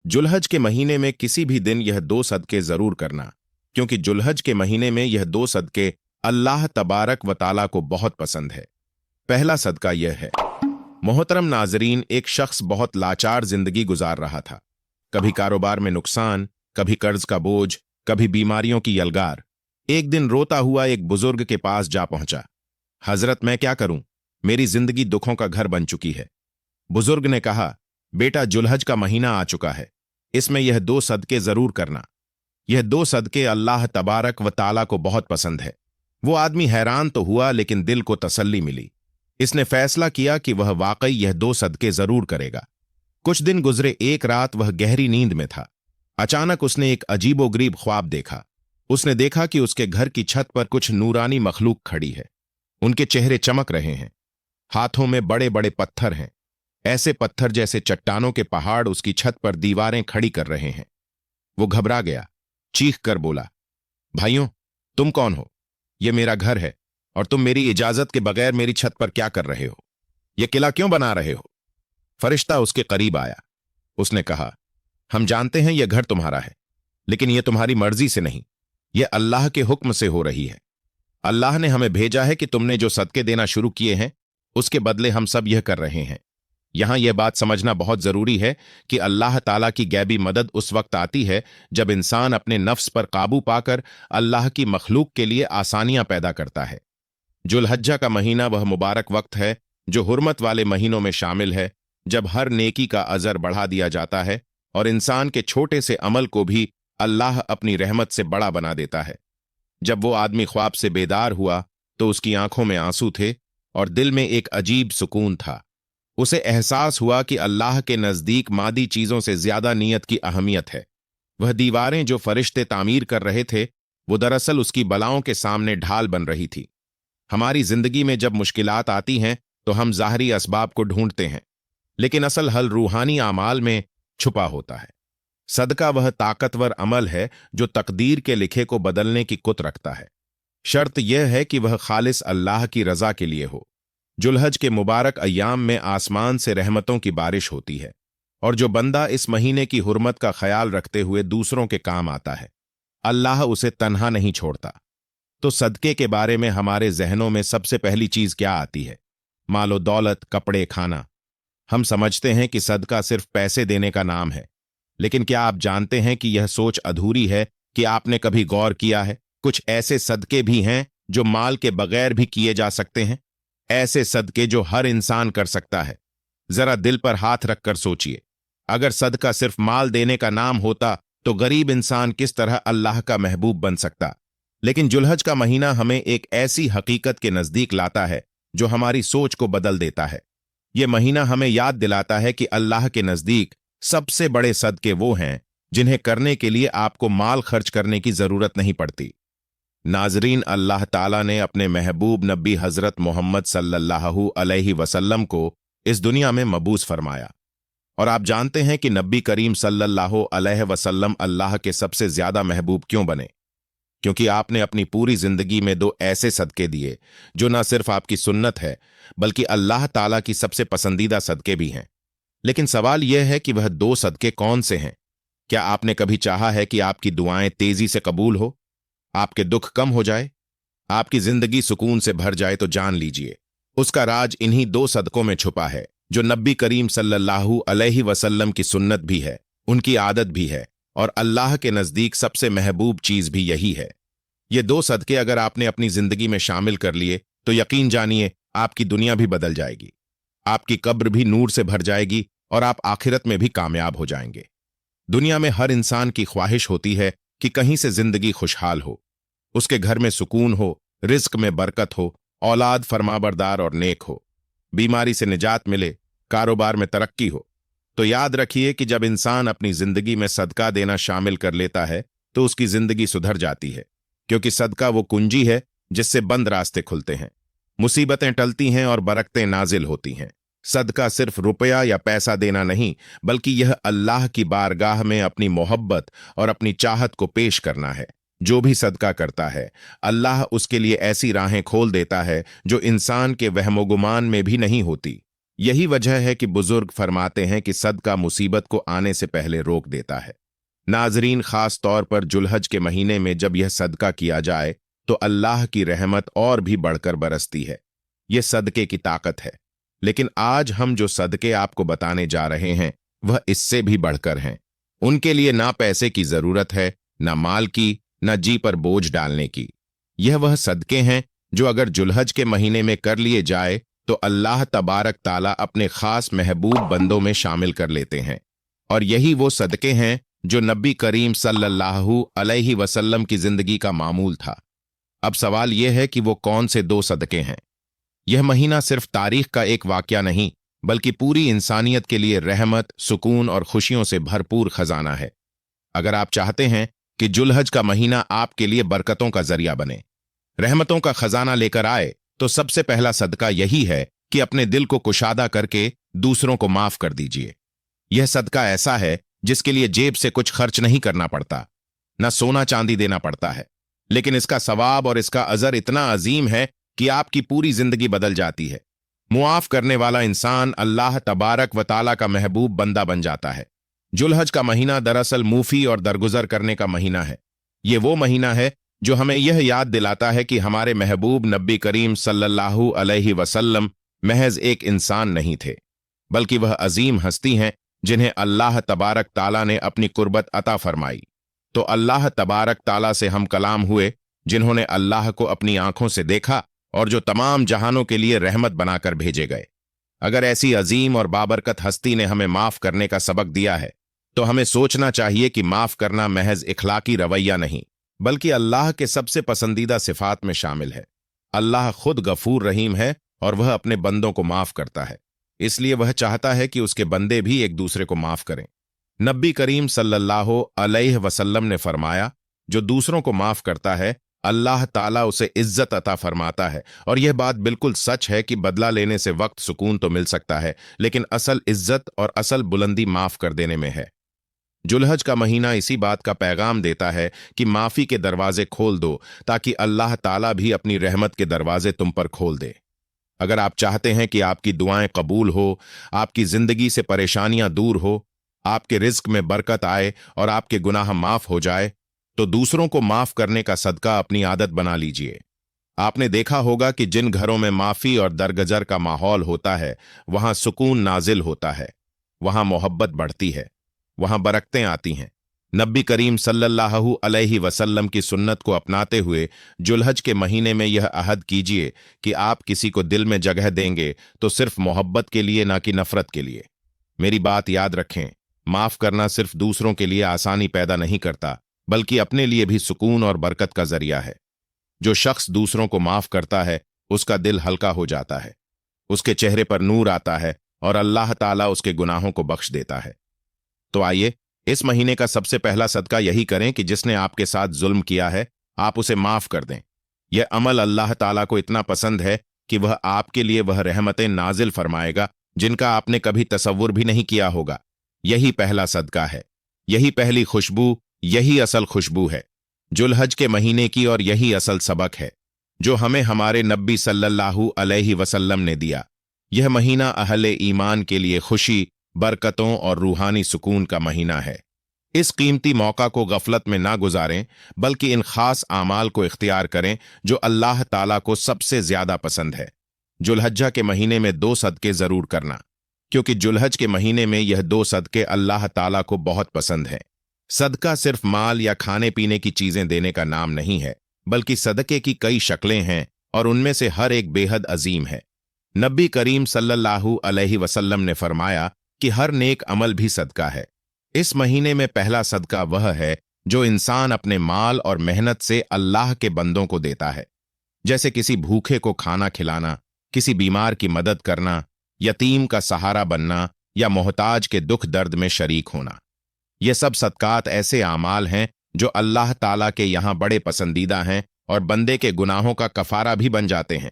जुलहज के महीने में किसी भी दिन यह 2 सदके जरूर करना, क्योंकि जुलहज के महीने में यह 2 सदके अल्लाह तबारक व ताला को बहुत पसंद है। पहला सदका यह है। मोहतरम नाजरीन, एक शख्स बहुत लाचार जिंदगी गुजार रहा था। कभी कारोबार में नुकसान, कभी कर्ज का बोझ, कभी बीमारियों की यलगार। एक दिन रोता हुआ एक बुजुर्ग के पास जा पहुंचा। हजरत, मैं क्या करूं, मेरी जिंदगी दुखों का घर बन चुकी है। बुजुर्ग ने कहा, बेटा, जुलहज का महीना आ चुका है, इसमें यह 2 सदके जरूर करना। यह 2 सदके अल्लाह तबारक व ताला को बहुत पसंद है। वो आदमी हैरान तो हुआ, लेकिन दिल को तसल्ली मिली। इसने फैसला किया कि वह वाकई यह 2 सदके जरूर करेगा। कुछ दिन गुजरे। एक रात वह गहरी नींद में था। अचानक उसने एक अजीबोगरीब ख्वाब देखा। उसने देखा कि उसके घर की छत पर कुछ नूरानी मखलूक खड़ी है। उनके चेहरे चमक रहे हैं। हाथों में बड़े बड़े पत्थर हैं, ऐसे पत्थर जैसे चट्टानों के पहाड़ उसकी छत पर दीवारें खड़ी कर रहे हैं। वो घबरा गया, चीख कर बोला, भाइयों, तुम कौन हो? यह मेरा घर है और तुम मेरी इजाजत के बगैर मेरी छत पर क्या कर रहे हो? यह किला क्यों बना रहे हो? फरिश्ता उसके करीब आया। उसने कहा, हम जानते हैं यह घर तुम्हारा है, लेकिन यह तुम्हारी मर्जी से नहीं, यह अल्लाह के हुक्म से हो रही है। अल्लाह ने हमें भेजा है कि तुमने जो सदके देना शुरू किए हैं, उसके बदले हम सब यह कर रहे हैं। यहां यह बात समझना बहुत जरूरी है कि अल्लाह ताला की गैबी मदद उस वक्त आती है जब इंसान अपने नफ्स पर काबू पाकर अल्लाह की मखलूक के लिए आसानियां पैदा करता है। जुलहज्जा का महीना वह मुबारक वक्त है जो हुर्मत वाले महीनों में शामिल है, जब हर नेकी का अजर बढ़ा दिया जाता है और इंसान के छोटे से अमल को भी अल्लाह अपनी रहमत से बड़ा बना देता है। जब वो आदमी ख्वाब से बेदार हुआ तो उसकी आंखों में आंसू थे और दिल में एक अजीब सुकून था। उसे एहसास हुआ कि अल्लाह के नजदीक मादी चीजों से ज्यादा नीयत की अहमियत है। वह दीवारें जो फरिश्ते तामीर कर रहे थे, वो दरअसल उसकी बलाओं के सामने ढाल बन रही थी। हमारी जिंदगी में जब मुश्किलात आती हैं तो हम ज़ाहरी असबाब को ढूंढते हैं, लेकिन असल हल रूहानी आमाल में छुपा होता है। सदका वह ताकतवर अमल है जो तकदीर के लिखे को बदलने की कुत रखता है। शर्त यह है कि वह खालिस अल्लाह की रजा के लिए हो। जुलहज के मुबारक अय्याम में आसमान से रहमतों की बारिश होती है, और जो बंदा इस महीने की हुर्मत का ख्याल रखते हुए दूसरों के काम आता है, अल्लाह उसे तन्हा नहीं छोड़ता। तो सदके के बारे में हमारे जहनों में सबसे पहली चीज क्या आती है? मालो दौलत, कपड़े, खाना। हम समझते हैं कि सदका सिर्फ पैसे देने का नाम है, लेकिन क्या आप जानते हैं कि यह सोच अधूरी है कि आपने कभी गौर किया है कुछ ऐसे सदके भी हैं जो माल के बगैर भी किए जा सकते हैं, ऐसे सदके जो हर इंसान कर सकता है। जरा दिल पर हाथ रखकर सोचिए, अगर सदका सिर्फ माल देने का नाम होता तो गरीब इंसान किस तरह अल्लाह का महबूब बन सकता। लेकिन जुलहज का महीना हमें एक ऐसी हकीकत के नजदीक लाता है जो हमारी सोच को बदल देता है। यह महीना हमें याद दिलाता है कि अल्लाह के नजदीक सबसे बड़े सदके वो हैं जिन्हें करने के लिए आपको माल खर्च करने की जरूरत नहीं पड़ती। नाजरीन, अल्लाह ताला ने अपने महबूब नबी हजरत मोहम्मद सल्लल्लाहु अलैहि वसल्लम को इस दुनिया में मबूस फरमाया, और आप जानते हैं कि नबी करीम सल्लल्लाहु अलैहि वसल्लम अल्लाह के सबसे ज्यादा महबूब क्यों बने? क्योंकि आपने अपनी पूरी जिंदगी में 2 ऐसे सदके दिए जो न सिर्फ आपकी सुन्नत है, बल्कि अल्लाह ताला की सबसे पसंदीदा सदके भी हैं। लेकिन सवाल यह है कि वह 2 सदके कौन से हैं? क्या आपने कभी चाहा है कि आपकी दुआएं तेजी से कबूल हो, आपके दुख कम हो जाए, आपकी जिंदगी सुकून से भर जाए? तो जान लीजिए, उसका राज इन्हीं 2 सदकों में छुपा है, जो नबी करीम सल्लल्लाहु अलैहि वसल्लम की सुन्नत भी है, उनकी आदत भी है, और अल्लाह के नजदीक सबसे महबूब चीज भी यही है। ये 2 सदके अगर आपने अपनी जिंदगी में शामिल कर लिए तो यकीन जानिए, आपकी दुनिया भी बदल जाएगी, आपकी कब्र भी नूर से भर जाएगी और आप आखिरत में भी कामयाब हो जाएंगे। दुनिया में हर इंसान की ख्वाहिश होती है कि कहीं से जिंदगी खुशहाल हो, उसके घर में सुकून हो, रिज्क में बरकत हो, औलाद फरमाबरदार और नेक हो, बीमारी से निजात मिले, कारोबार में तरक्की हो। तो याद रखिए कि जब इंसान अपनी जिंदगी में सदका देना शामिल कर लेता है तो उसकी जिंदगी सुधर जाती है, क्योंकि सदका वो कुंजी है जिससे बंद रास्ते खुलते हैं, मुसीबतें टलती हैं और बरकतें नाजिल होती हैं। सदका सिर्फ रुपया या पैसा देना नहीं, बल्कि यह अल्लाह की बारगाह में अपनी मोहब्बत और अपनी चाहत को पेश करना है। जो भी सदका करता है, अल्लाह उसके लिए ऐसी राहें खोल देता है जो इंसान के वहमोगुमान में भी नहीं होती। यही वजह है कि बुजुर्ग फरमाते हैं कि सदका मुसीबत को आने से पहले रोक देता है। नाजरीन, खास तौर पर जुलहज के महीने में जब यह सदका किया जाए तो अल्लाह की रहमत और भी बढ़कर बरसती है। यह सदके की ताकत है। लेकिन आज हम जो सदके आपको बताने जा रहे हैं वह इससे भी बढ़कर हैं। उनके लिए ना पैसे की जरूरत है, ना माल की, ना जी पर बोझ डालने की। यह वह सदके हैं जो अगर जुलहज के महीने में कर लिए जाए तो अल्लाह तबारक ताला अपने खास महबूब बंदों में शामिल कर लेते हैं। और यही वो सदके हैं जो नबी करीम सल्लल्लाहु अलैहि वसल्लम की जिंदगी का मामूल था। अब सवाल यह है कि वो कौन से दो सदके हैं। यह महीना सिर्फ तारीख का एक वाकया नहीं, बल्कि पूरी इंसानियत के लिए रहमत, सुकून और खुशियों से भरपूर खजाना है। अगर आप चाहते हैं कि जुलहज का महीना आपके लिए बरकतों का जरिया बने, रहमतों का खजाना लेकर आए, तो सबसे पहला सदका यही है कि अपने दिल को कुशादा करके दूसरों को माफ कर दीजिए। यह सदका ऐसा है जिसके लिए जेब से कुछ खर्च नहीं करना पड़ता, न सोना चांदी देना पड़ता है, लेकिन इसका सवाब और इसका अजर इतना अजीम है कि आपकी पूरी जिंदगी बदल जाती है। मुआफ करने वाला इंसान अल्लाह तबारक व ताला का महबूब बंदा बन जाता है। जुलहज का महीना दरअसल मूफी और दरगुजर करने का महीना है। ये वो महीना है जो हमें यह याद दिलाता है कि हमारे महबूब नबी करीम सल्लल्लाहु अलैहि वसल्लम महज एक इंसान नहीं थे, बल्कि वह अजीम हस्ती हैं जिन्हें अल्लाह तबारक ताला ने अपनी कुर्बत अता फरमाई। तो अल्लाह तबारक ताला से हम कलाम हुए जिन्होंने अल्लाह को अपनी आंखों से देखा और जो तमाम जहानों के लिए रहमत बनाकर भेजे गए। अगर ऐसी अजीम और बाबरकत हस्ती ने हमें माफ करने का सबक दिया है तो हमें सोचना चाहिए कि माफ करना महज इखलाकी रवैया नहीं, बल्कि अल्लाह के सबसे पसंदीदा सिफात में शामिल है। अल्लाह खुद गफूर रहीम है और वह अपने बंदों को माफ करता है, इसलिए वह चाहता है कि उसके बंदे भी एक दूसरे को माफ करें। नबी करीम सल्लल्लाहु अलैहि वसल्लम ने फरमाया, जो दूसरों को माफ करता है अल्लाह ताला उसे इज्जत अता फरमाता है। और यह बात बिल्कुल सच है कि बदला लेने से वक्त सुकून तो मिल सकता है, लेकिन असल इज्जत और असल बुलंदी माफ कर देने में है। जुलहज का महीना इसी बात का पैगाम देता है कि माफी के दरवाजे खोल दो ताकि अल्लाह ताला भी अपनी रहमत के दरवाजे तुम पर खोल दे। अगर आप चाहते हैं कि आपकी दुआएं कबूल हो, आपकी जिंदगी से परेशानियां दूर हो, आपके रिज्क में बरकत आए और आपके गुनाह माफ हो जाए, तो दूसरों को माफ करने का सदका अपनी आदत बना लीजिए। आपने देखा होगा कि जिन घरों में माफी और दरगजर का माहौल होता है वहां सुकून नाजिल होता है, वहां मोहब्बत बढ़ती है, वहां बरकतें आती हैं। नबी करीम सल्लल्लाहु अलैहि वसल्लम की सुन्नत को अपनाते हुए जुलहज के महीने में यह अहद कीजिए कि आप किसी को दिल में जगह देंगे तो सिर्फ मोहब्बत के लिए, ना कि नफरत के लिए। मेरी बात याद रखें, माफ करना सिर्फ दूसरों के लिए आसानी पैदा नहीं करता, बल्कि अपने लिए भी सुकून और बरकत का जरिया है। जो शख्स दूसरों को माफ करता है उसका दिल हल्का हो जाता है, उसके चेहरे पर नूर आता है और अल्लाह ताला उसके गुनाहों को बख्श देता है। तो आइए, इस महीने का सबसे पहला सदका यही करें कि जिसने आपके साथ जुल्म किया है आप उसे माफ कर दें। यह अमल अल्लाह ताला को इतना पसंद है कि वह आपके लिए वह रहमतें नाजिल फरमाएगा जिनका आपने कभी तसव्वुर भी नहीं किया होगा। यही पहला सदका है, यही पहली खुशबू, यही असल खुशबू है जुलहज के महीने की, और यही असल सबक है जो हमें हमारे नबी सल्लल्लाहु अलैहि वसल्लम ने दिया। यह महीना अहले ईमान के लिए खुशी, बरकतों और रूहानी सुकून का महीना है। इस कीमती मौका को गफलत में ना गुजारें, बल्कि इन खास आमाल को इख्तियार करें जो अल्लाह ताला को सबसे ज्यादा पसंद है। जुलहज्जा के महीने में 2 सदके जरूर करना, क्योंकि जुलहज के महीने में यह 2 सदके अल्लाह ताला को बहुत पसंद हैं। सदका सिर्फ माल या खाने पीने की चीजें देने का नाम नहीं है, बल्कि सदके की कई शक्लें हैं और उनमें से हर एक बेहद अजीम है। नबी करीम सल्लल्लाहु अलैहि वसल्लम ने फरमाया कि हर नेक अमल भी सदका है। इस महीने में पहला सदका वह है जो इंसान अपने माल और मेहनत से अल्लाह के बंदों को देता है, जैसे किसी भूखे को खाना खिलाना, किसी बीमार की मदद करना, यतीम का सहारा बनना या मोहताज के दुख दर्द में शरीक होना। ये सब सदकात ऐसे आमाल हैं जो अल्लाह ताला के यहाँ बड़े पसंदीदा हैं और बंदे के गुनाहों का कफारा भी बन जाते हैं।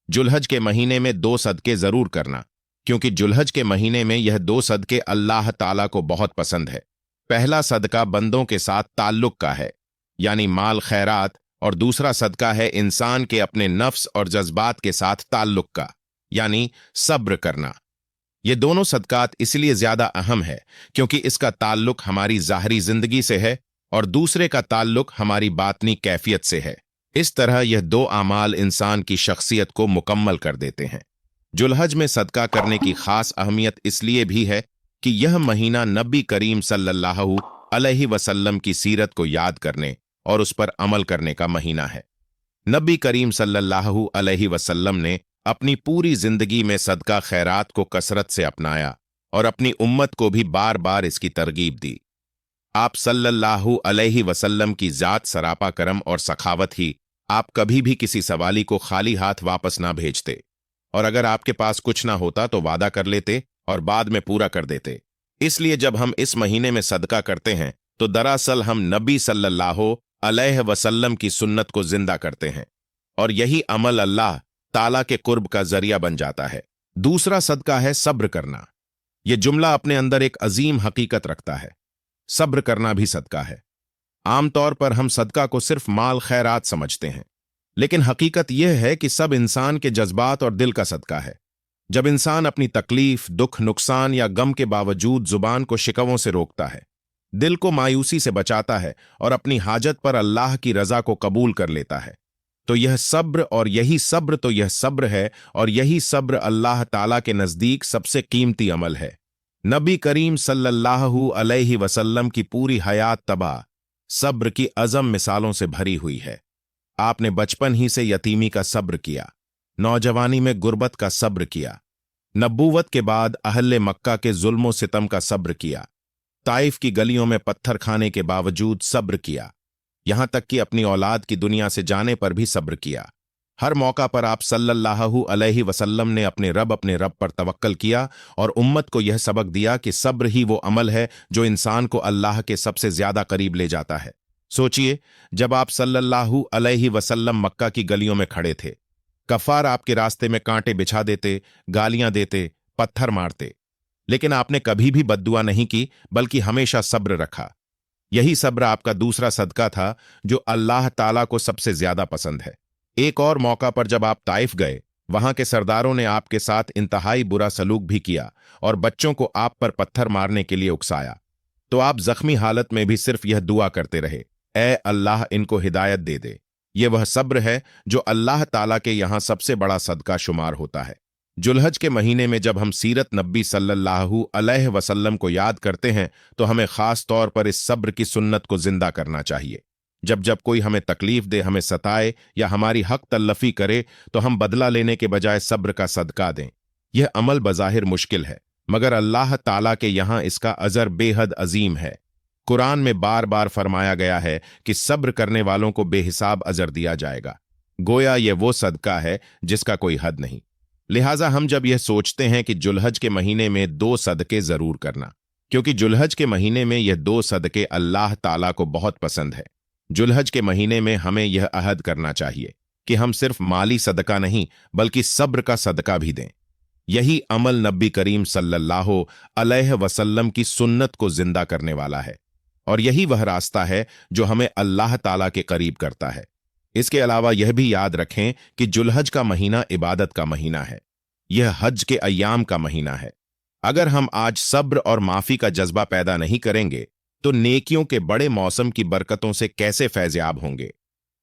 जुलहज के महीने में 2 सदके जरूर करना, क्योंकि जुलहज के महीने में यह 2 सदके अल्लाह ताला को बहुत पसंद है। पहला सदका बंदों के साथ ताल्लुक का है, यानी माल खैरात, और दूसरा सदका है इंसान के अपने नफ्स और जज्बात के साथ ताल्लुक का, यानी सब्र करना। ये दोनों सदकात इसलिए ज्यादा अहम है क्योंकि इसका ताल्लुक हमारी ज़ाहरी जिंदगी से है और दूसरे का ताल्लुक हमारी बातनी कैफियत से है। इस तरह यह दो आमाल इंसान की शख्सियत को मुकम्मल कर देते हैं। जुलहज में सदका करने की खास अहमियत इसलिए भी है कि यह महीना नबी करीम सल्लल्लाहु अलैहि वसल्लम की सीरत को याद करने और उस पर अमल करने का महीना है। नबी करीम सल्लल्लाहु अलैहि वसल्लम ने अपनी पूरी जिंदगी में सदका खैरात को कसरत से अपनाया और अपनी उम्मत को भी बार बार इसकी तरगीब दी। आप सल्लल्लाहु अलैहि वसल्लम की जात सरापा करम और सखावत ही आप कभी भी किसी सवाली को खाली हाथ वापस ना भेजते, और अगर आपके पास कुछ ना होता तो वादा कर लेते और बाद में पूरा कर देते। इसलिए जब हम इस महीने में सदका करते हैं तो दरअसल हम नबी सल्लल्लाहु अलैहि वसल्लम की सुन्नत को जिंदा करते हैं, और यही अमल अल्लाह ताला के कुर्ब का जरिया बन जाता है। दूसरा सदका है सब्र करना। यह जुमला अपने अंदर एक अजीम हकीकत रखता है। सब्र करना भी सदका है। आमतौर पर हम सदका को सिर्फ माल खैरात समझते हैं, लेकिन हकीकत यह है कि सब इंसान के जज्बात और दिल का सदका है। जब इंसान अपनी तकलीफ, दुख, नुकसान या गम के बावजूद जुबान को शिकवों से रोकता है, दिल को मायूसी से बचाता है और अपनी हाजत पर अल्लाह की रजा को कबूल कर लेता है, तो यह सब्र है और यही सब्र अल्लाह ताला के नजदीक सबसे कीमती अमल है। नबी करीम सल्लल्लाहु अलैहि वसल्लम की पूरी हयात तबाह सब्र की अज़म मिसालों से भरी हुई है। आपने बचपन ही से यतीमी का सब्र किया, नौजवानी में गुर्बत का सब्र किया, नबूवत के बाद अहले मक्का के जुल्मो सितम का सब्र किया, ताइफ की गलियों में पत्थर खाने के बावजूद सब्र किया, यहां तक कि अपनी औलाद की दुनिया से जाने पर भी सब्र किया। हर मौका पर आप सल्लल्लाहु अलैहि वसल्लम ने अपने रब पर तवक्कल किया और उम्मत को यह सबक दिया कि सब्र ही वो अमल है जो इंसान को अल्लाह के सबसे ज्यादा करीब ले जाता है। सोचिए, जब आप सल्लल्लाहु अलैहि वसल्लम मक्का की गलियों में खड़े थे, कफ़ार आपके रास्ते में कांटे बिछा देते, गालियां देते, पत्थर मारते, लेकिन आपने कभी भी बद्दुआ नहीं की, बल्कि हमेशा सब्र रखा। यही सब्र आपका दूसरा सदका था जो अल्लाह ताला को सबसे ज्यादा पसंद है। एक और मौका पर जब आप ताइफ गए, वहां के सरदारों ने आपके साथ इंतहाई बुरा सलूक भी किया और बच्चों को आप पर पत्थर मारने के लिए उकसाया, तो आप जख्मी हालत में भी सिर्फ यह दुआ करते रहे, ए अल्लाह इनको हिदायत दे दे। यह वह सब्र है जो अल्लाह ताला के यहां सबसे बड़ा सदका शुमार होता है। जुलहज के महीने में जब हम सीरत नबी सल्लल्लाहु अलैहि वसल्लम को याद करते हैं तो हमें खास तौर पर इस सब्र की सुन्नत को जिंदा करना चाहिए। जब जब कोई हमें तकलीफ दे, हमें सताए या हमारी हक तल्लफी करे, तो हम बदला लेने के बजाय सब्र का सदका दें। यह अमल बज़ाहिर मुश्किल है, मगर अल्लाह ताला के यहाँ इसका अजर बेहद अजीम है। कुरान में बार बार फरमाया गया है कि सब्र करने वालों को बेहिसाब अजर दिया जाएगा। गोया यह वो सदका है जिसका कोई हद नहीं। लिहाजा हम जब यह सोचते हैं कि जुलहज के महीने में 2 सदके जरूर करना, क्योंकि जुलहज के महीने में यह 2 सदके अल्लाह ताला को बहुत पसंद है। जुलहज के महीने में हमें यह अहद करना चाहिए कि हम सिर्फ माली सदका नहीं बल्कि सब्र का सदका भी दें। यही अमल नबी करीम सल्लल्लाहु अलैहि वसल्लम की सुन्नत को जिंदा करने वाला है, और यही वह रास्ता है जो हमें अल्लाह ताला के करीब करता है। इसके अलावा यह भी याद रखें कि जुलहज का महीना इबादत का महीना है। यह हज के अय्याम का महीना है। अगर हम आज सब्र और माफी का जज्बा पैदा नहीं करेंगे तो नेकियों के बड़े मौसम की बरकतों से कैसे फैज़याब होंगे।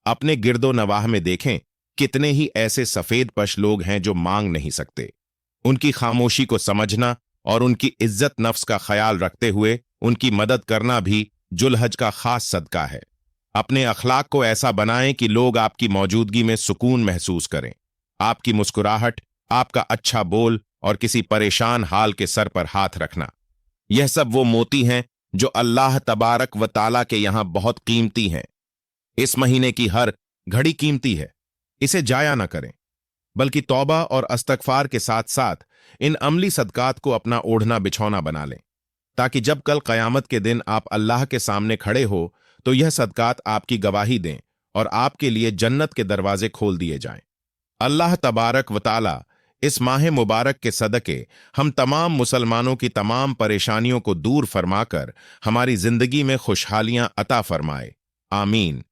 अपने गिरदो नवाह में देखें, कितने ही ऐसे सफेद पश लोग हैं जो मांग नहीं सकते। उनकी खामोशी को समझना और उनकी इज्जत नफ्स का ख्याल रखते हुए उनकी मदद करना भी जुलहज का खास सदका है। अपने अखलाक को ऐसा बनाएं कि लोग आपकी मौजूदगी में सुकून महसूस करें। आपकी मुस्कुराहट, आपका अच्छा बोल और किसी परेशान हाल के सर पर हाथ रखना, यह सब वो मोती हैं जो अल्लाह तबारक व ताला के यहां बहुत कीमती हैं। इस महीने की हर घड़ी कीमती है, इसे जाया ना करें, बल्कि तौबा और अस्तगफार के साथ साथ इन अमली सदकात को अपना ओढ़ना बिछौना बना लें, ताकि जब कल क़यामत के दिन आप अल्लाह के सामने खड़े हो तो यह सदकात आपकी गवाही दें और आपके लिए जन्नत के दरवाजे खोल दिए जाएं। अल्लाह तबारक व ताला इस माह मुबारक के सदके हम तमाम मुसलमानों की तमाम परेशानियों को दूर फरमाकर हमारी जिंदगी में खुशहालियां अता फरमाए। आमीन।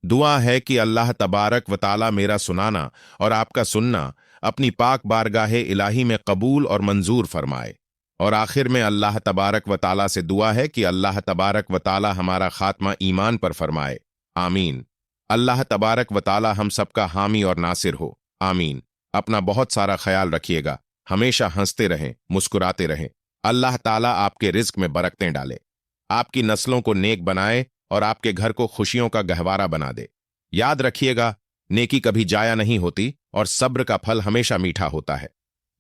दुआ है कि अल्लाह तबारक व ताला मेरा सुनाना और आपका सुनना अपनी पाक बारगाहे इलाही में कबूल और मंजूर फरमाए। اور آخر میں اللہ تبارک و تعالی سے دعا ہے کہ اللہ تبارک و تعالی ہمارا خاتمہ ایمان پر فرمائے، آمین۔ اللہ تبارک و تعالی ہم سب کا حامی اور ناصر ہو، آمین۔ اپنا بہت سارا خیال رکھیے گا، ہمیشہ ہنستے رہیں، مسکراتے رہیں۔ اللہ تعالیٰ آپ کے رزق میں برکتیں ڈالے، آپ کی نسلوں کو نیک بنائے اور آپ کے گھر کو خوشیوں کا گہوارہ بنا دے۔ یاد رکھیے گا، نیکی کبھی جایا نہیں ہوتی اور صبر کا پھل ہمیشہ میٹھا ہوتا ہے۔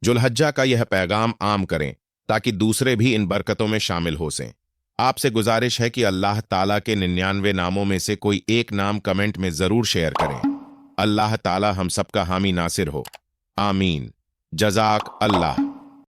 ذوالحجہ کا یہ پیغام عام کریں تاکہ دوسرے بھی ان برکتوں میں شامل ہو سیں۔ آپ سے گزارش ہے کہ اللہ تعالیٰ کے 99 ناموں میں سے کوئی ایک نام کمنٹ میں ضرور شیئر کریں۔ اللہ تعالیٰ ہم سب کا حامی ناصر ہو، آمین۔ جزاک اللہ۔